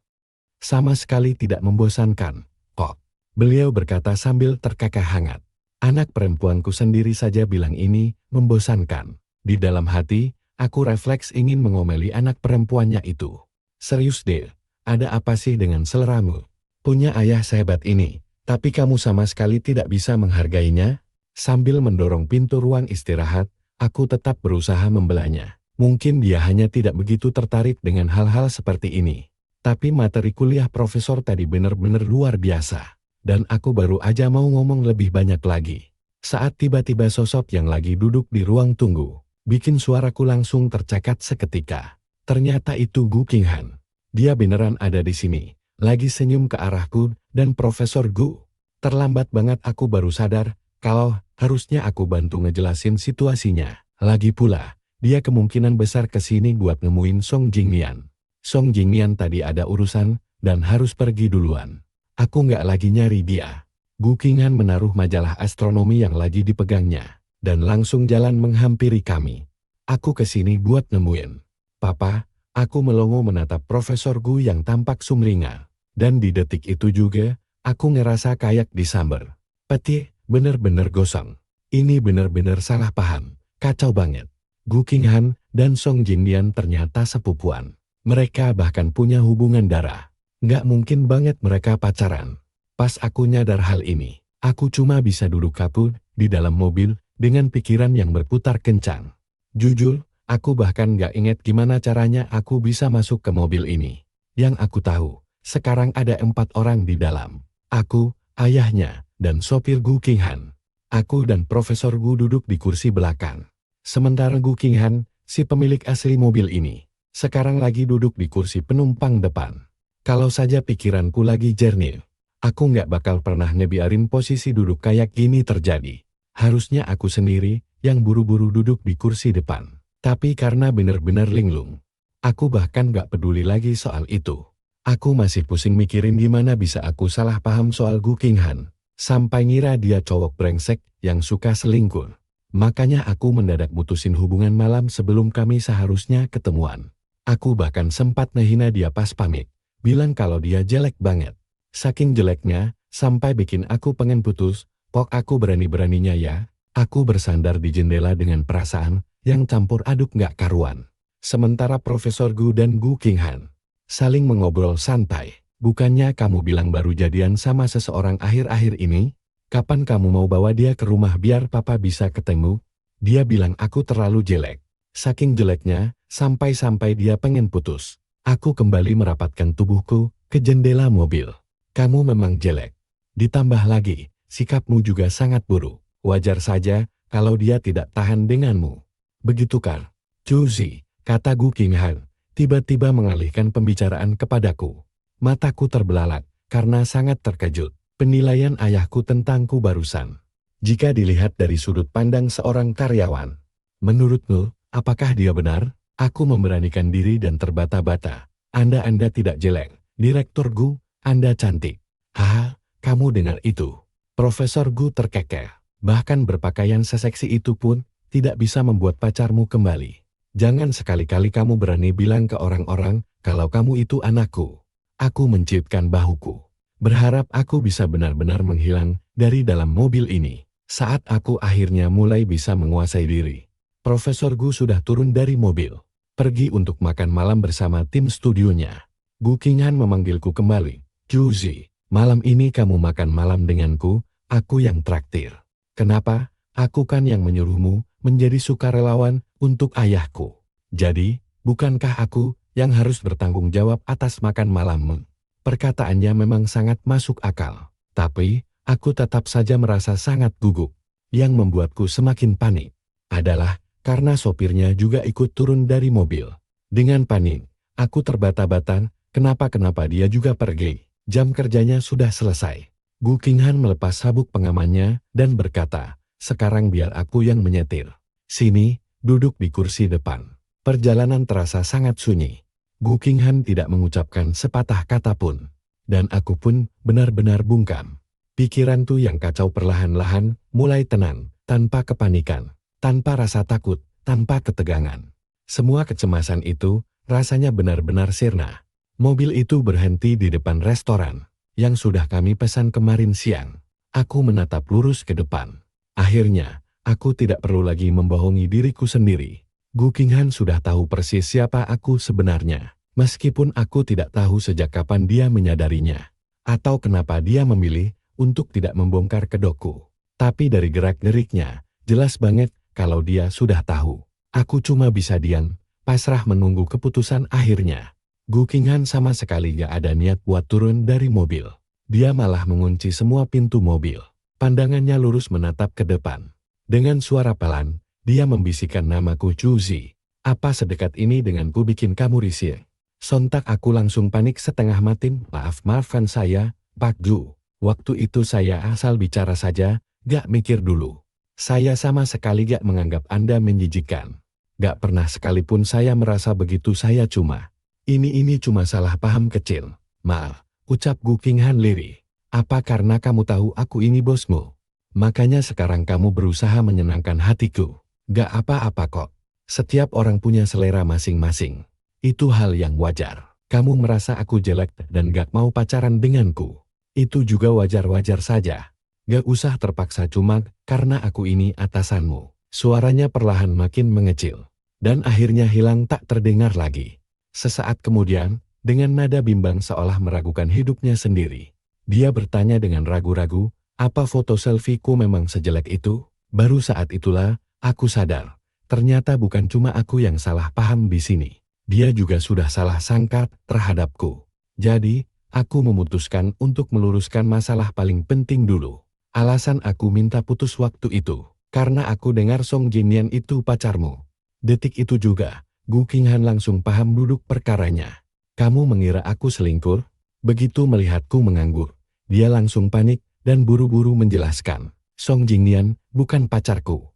Sama sekali tidak membosankan, kok. Beliau berkata sambil terkekeh hangat. Anak perempuanku sendiri saja bilang ini membosankan. Di dalam hati, aku refleks ingin mengomeli anak perempuannya itu. Serius deh, ada apa sih dengan seleramu? Punya ayah sehebat ini, tapi kamu sama sekali tidak bisa menghargainya? Sambil mendorong pintu ruang istirahat, aku tetap berusaha membelanya. Mungkin dia hanya tidak begitu tertarik dengan hal-hal seperti ini. Tapi materi kuliah profesor tadi benar-benar luar biasa. Dan aku baru aja mau ngomong lebih banyak lagi. Saat tiba-tiba sosok yang lagi duduk di ruang tunggu, bikin suaraku langsung tercekat seketika. Ternyata itu Gu Qinghan. Dia beneran ada di sini, lagi senyum ke arahku dan Profesor Gu. Terlambat banget aku baru sadar kalau harusnya aku bantu ngejelasin situasinya. Lagi pula, dia kemungkinan besar kesini buat nemuin Song Jingmian. Song Jingmian tadi ada urusan dan harus pergi duluan. Aku nggak lagi nyari dia. Gu Qinghan menaruh majalah astronomi yang lagi dipegangnya dan langsung jalan menghampiri kami. Aku kesini buat nemuin Papa. Aku melongo menatap Profesor Gu yang tampak sumringah. Dan di detik itu juga, aku ngerasa kayak disamber. Peti, bener-bener gosong. Ini bener-bener salah paham. Kacau banget. Gu Qinghan dan Song Jingmian ternyata sepupuan. Mereka bahkan punya hubungan darah. Nggak mungkin banget mereka pacaran. Pas aku nyadar hal ini, aku cuma bisa duduk kaku di dalam mobil dengan pikiran yang berputar kencang. Jujur, aku bahkan nggak inget gimana caranya aku bisa masuk ke mobil ini. Yang aku tahu, sekarang ada 4 orang di dalam. Aku, ayahnya, dan sopir Gu Qinghan. Aku dan Profesor Gu duduk di kursi belakang. Sementara Gu Qinghan, si pemilik asli mobil ini, sekarang lagi duduk di kursi penumpang depan. Kalau saja pikiranku lagi jernih, aku nggak bakal pernah ngebiarin posisi duduk kayak gini terjadi. Harusnya aku sendiri yang buru-buru duduk di kursi depan. Tapi karena bener-bener linglung, aku bahkan nggak peduli lagi soal itu. Aku masih pusing mikirin gimana bisa aku salah paham soal Gu Qinghan, sampai ngira dia cowok brengsek yang suka selingkuh. Makanya aku mendadak mutusin hubungan malam sebelum kami seharusnya ketemuan. Aku bahkan sempat ngehina dia pas pamit, bilang kalau dia jelek banget. Saking jeleknya, sampai bikin aku pengen putus. Pok aku berani-beraninya ya, aku bersandar di jendela dengan perasaan yang campur aduk gak karuan. Sementara Profesor Gu dan Gu Qinghan saling mengobrol santai. Bukannya kamu bilang baru jadian sama seseorang akhir-akhir ini? Kapan kamu mau bawa dia ke rumah biar papa bisa ketemu? Dia bilang aku terlalu jelek. Saking jeleknya, sampai-sampai dia pengen putus. Aku kembali merapatkan tubuhku ke jendela mobil. Kamu memang jelek. Ditambah lagi, sikapmu juga sangat buruk. Wajar saja kalau dia tidak tahan denganmu. Begitu kan? Cuzi, kata Gu Qinghan, tiba-tiba mengalihkan pembicaraan kepadaku. Mataku terbelalak karena sangat terkejut. Penilaian ayahku tentangku barusan. Jika dilihat dari sudut pandang seorang karyawan, menurutmu, apakah dia benar? Aku memberanikan diri dan terbata-bata. Anda tidak jelek. Direktur Gu, Anda cantik. Haha, kamu dengar itu. Profesor Gu terkekeh. Bahkan berpakaian seseksi itu pun tidak bisa membuat pacarmu kembali. Jangan sekali-kali kamu berani bilang ke orang-orang kalau kamu itu anakku. Aku menciutkan bahuku. Berharap aku bisa benar-benar menghilang dari dalam mobil ini. Saat aku akhirnya mulai bisa menguasai diri, Profesor Gu sudah turun dari mobil, pergi untuk makan malam bersama tim studionya. Gu Qinghan memanggilku kembali. Cuzi, malam ini kamu makan malam denganku, aku yang traktir. Kenapa? Aku kan yang menyuruhmu menjadi sukarelawan untuk ayahku. Jadi, bukankah aku yang harus bertanggung jawab atas makan malammu? Perkataannya memang sangat masuk akal, tapi aku tetap saja merasa sangat gugup. Yang membuatku semakin panik adalah karena sopirnya juga ikut turun dari mobil. Dengan panik, aku terbata-bata, kenapa dia juga pergi. Jam kerjanya sudah selesai. Gu Qinghan melepas sabuk pengamannya dan berkata, sekarang biar aku yang menyetir. Sini, duduk di kursi depan. Perjalanan terasa sangat sunyi. Gu Qinghan tidak mengucapkan sepatah kata pun. Dan aku pun benar-benar bungkam. Pikiranku yang kacau perlahan-lahan mulai tenang, tanpa kepanikan, tanpa rasa takut, tanpa ketegangan. Semua kecemasan itu rasanya benar-benar sirna. Mobil itu berhenti di depan restoran yang sudah kami pesan kemarin siang. Aku menatap lurus ke depan. Akhirnya, aku tidak perlu lagi membohongi diriku sendiri. Gu Qinghan sudah tahu persis siapa aku sebenarnya, meskipun aku tidak tahu sejak kapan dia menyadarinya, atau kenapa dia memilih untuk tidak membongkar kedokku. Tapi dari gerak-geriknya, jelas banget kalau dia sudah tahu. Aku cuma bisa diam, pasrah menunggu keputusan akhirnya. Gu Qinghan sama sekali gak ada niat buat turun dari mobil. Dia malah mengunci semua pintu mobil. Pandangannya lurus menatap ke depan. Dengan suara pelan, dia membisikkan namaku Cuzi. Apa sedekat ini denganku bikin kamu risih? Sontak aku langsung panik setengah mati. Maafkan saya, Pak Gu. Waktu itu saya asal bicara saja, gak mikir dulu. Saya sama sekali gak menganggap Anda menjijikkan. Gak pernah sekalipun saya merasa begitu, saya cuma. Ini cuma salah paham kecil. Maaf, ucap Gu Qinghan lirih. Apa karena kamu tahu aku ini bosmu? Makanya sekarang kamu berusaha menyenangkan hatiku. Gak apa-apa kok. Setiap orang punya selera masing-masing. Itu hal yang wajar. Kamu merasa aku jelek dan gak mau pacaran denganku. Itu juga wajar-wajar saja. Gak usah terpaksa cuma karena aku ini atasanmu. Suaranya perlahan makin mengecil. Dan akhirnya hilang tak terdengar lagi. Sesaat kemudian, dengan nada bimbang seolah meragukan hidupnya sendiri. Dia bertanya dengan ragu-ragu, apa foto selfieku memang sejelek itu? Baru saat itulah, aku sadar. Ternyata bukan cuma aku yang salah paham di sini. Dia juga sudah salah sangka terhadapku. Jadi, aku memutuskan untuk meluruskan masalah paling penting dulu. Alasan aku minta putus waktu itu, karena aku dengar Song Jinyan itu pacarmu. Detik itu juga, Gu Qinghan langsung paham duduk perkaranya. Kamu mengira aku selingkuh? Begitu melihatku menganggur, dia langsung panik dan buru-buru menjelaskan. Song Jinyan bukan pacarku.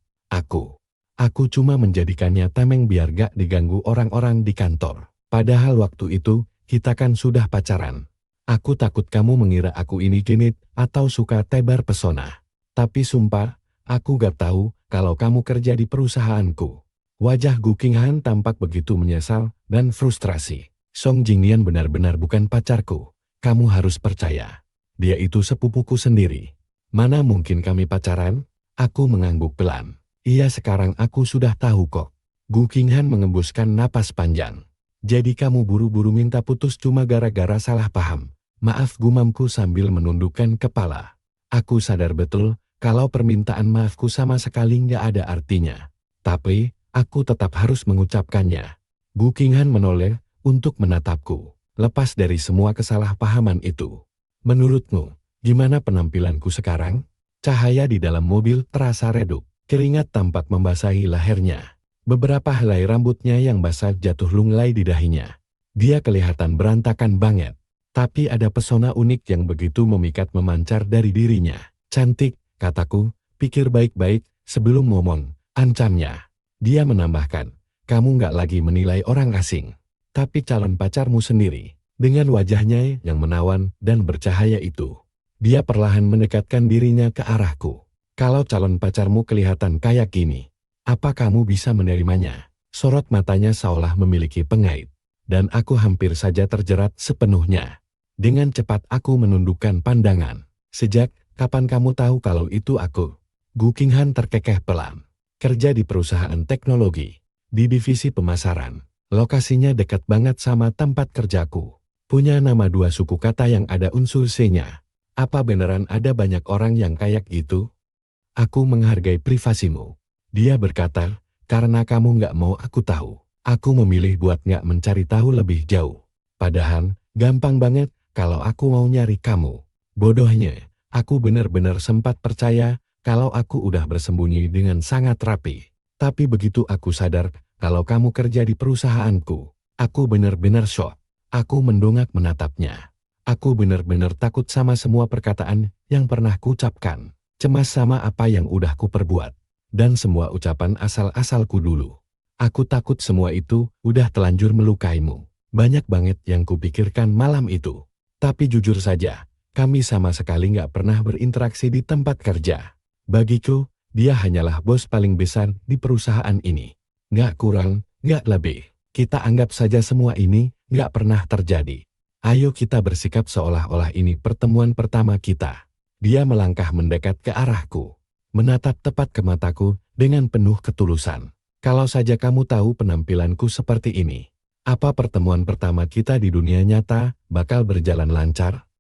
Aku cuma menjadikannya tameng biar gak diganggu orang-orang di kantor. Padahal waktu itu, kita kan sudah pacaran. Aku takut kamu mengira aku ini genit atau suka tebar pesona. Tapi sumpah, aku gak tahu kalau kamu kerja di perusahaanku. Wajah Gu Qinghan tampak begitu menyesal dan frustrasi. Song Jinyan benar-benar bukan pacarku. Kamu harus percaya. Dia itu sepupuku sendiri. Mana mungkin kami pacaran? Aku mengangguk pelan. Iya, sekarang aku sudah tahu kok. Gu Qinghan mengembuskan napas panjang. Jadi kamu buru-buru minta putus cuma gara-gara salah paham. Maaf, gumamku sambil menundukkan kepala. Aku sadar betul kalau permintaan maafku sama sekali nggak ada artinya. Tapi, aku tetap harus mengucapkannya. Gu Qinghan menoleh untuk menatapku. Lepas dari semua kesalahpahaman itu. Menurutmu, gimana penampilanku sekarang? Cahaya di dalam mobil terasa redup. Keringat tampak membasahi lehernya. Beberapa helai rambutnya yang basah jatuh lunglai di dahinya. Dia kelihatan berantakan banget. Tapi ada pesona unik yang begitu memikat memancar dari dirinya. Cantik, kataku, pikir baik-baik sebelum ngomong, ancamnya. Dia menambahkan, kamu nggak lagi menilai orang asing, tapi calon pacarmu sendiri. Dengan wajahnya yang menawan dan bercahaya itu, dia perlahan mendekatkan dirinya ke arahku. Kalau calon pacarmu kelihatan kayak gini, apa kamu bisa menerimanya? Sorot matanya seolah memiliki pengait, dan aku hampir saja terjerat sepenuhnya. Dengan cepat aku menundukkan pandangan. Sejak kapan kamu tahu kalau itu aku? Gu Qinghan terkekeh pelan. Kerja di perusahaan teknologi, di divisi pemasaran. Lokasinya dekat banget sama tempat kerjaku. Punya nama dua suku kata yang ada unsur C-nya. Apa beneran ada banyak orang yang kayak gitu? Aku menghargai privasimu. Dia berkata, karena kamu nggak mau aku tahu. Aku memilih buat nggak mencari tahu lebih jauh. Padahal, gampang banget. Kalau aku mau nyari kamu. Bodohnya, aku benar-benar sempat percaya kalau aku udah bersembunyi dengan sangat rapi. Tapi begitu aku sadar kalau kamu kerja di perusahaanku, aku benar-benar shock. Aku mendongak menatapnya. Aku benar-benar takut sama semua perkataan yang pernah kuucapkan. Cemas sama apa yang udah kuperbuat. Dan semua ucapan asal-asalku dulu. Aku takut semua itu udah telanjur melukaimu. Banyak banget yang kupikirkan malam itu. Tapi jujur saja, kami sama sekali nggak pernah berinteraksi di tempat kerja. Bagiku, dia hanyalah bos paling besar di perusahaan ini. Nggak kurang, nggak lebih. Kita anggap saja semua ini nggak pernah terjadi. Ayo kita bersikap seolah-olah ini pertemuan pertama kita. Dia melangkah mendekat ke arahku. Menatap tepat ke mataku dengan penuh ketulusan. Kalau saja kamu tahu penampilanku seperti ini. Apa pertemuan pertama kita di dunia nyata bakal berjalan lancar?